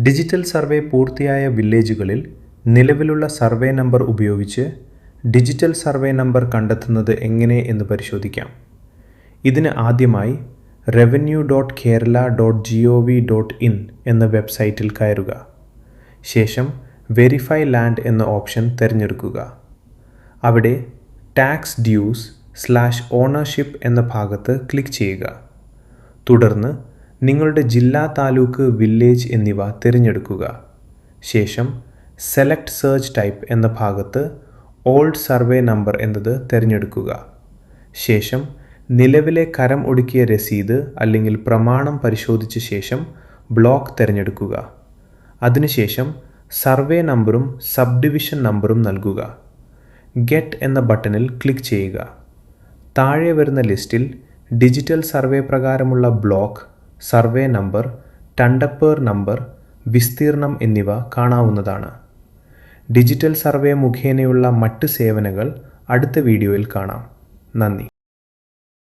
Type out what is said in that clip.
Digital survey പൂർത്തിയായ വില്ലേജുകളിൽ നിലവിലുള്ള survey number ഉപയോഗിച്ച് ഡിജിറ്റൽ സർവേ നമ്പർ കണ്ടെത്തുന്നത് എങ്ങനെ എന്ന് പരിശോധിക്കാം. ഇതിന് ആദ്യമായി revenue.kerala.gov.in എന്ന വെബ്സൈറ്റിൽ കയറുക. ശേഷം വെരിഫൈ ലാൻഡ് എന്ന ഓപ്ഷൻ തിരഞ്ഞെടുക്കുക. അവിടെ ടാക്സ് ഡ്യൂസ്/ഓണർഷിപ്പ് എന്ന ഭാഗത്ത് ക്ലിക്ക് ചെയ്യുക. തുടർന്ന് നിങ്ങളുടെ ജില്ലാ, താലൂക്ക്, വില്ലേജ് എന്നിവ തിരഞ്ഞെടുക്കുക. ശേഷം സെലക്ട് സെർച്ച് ടൈപ്പ് എന്ന ഭാഗത്ത് ഓൾഡ് സർവേ നമ്പർ എന്നത് തിരഞ്ഞെടുക്കുക. ശേഷം നിലവിലെ കരം ഒടുക്കിയ രസീത് അല്ലെങ്കിൽ പ്രമാണം പരിശോധിച്ച ശേഷം ബ്ലോക്ക് തിരഞ്ഞെടുക്കുക. അതിനുശേഷം സർവേ നമ്പറും സബ് ഡിവിഷൻ നമ്പറും നൽകുക. ഗെറ്റ് എന്ന ബട്ടണിൽ ക്ലിക്ക് ചെയ്യുക. താഴെ വരുന്ന ലിസ്റ്റിൽ ഡിജിറ്റൽ സർവേ പ്രകാരമുള്ള ബ്ലോക്ക്, സർവേ നമ്പർ, ടണ്ടപ്പേർ നമ്പർ, വിസ്തീർണം എന്നിവ കാണാവുന്നതാണ്. ഡിജിറ്റൽ സർവേ മുഖേനയുള്ള മറ്റ് സേവനങ്ങൾ അടുത്ത വീഡിയോയിൽ കാണാം. നന്ദി.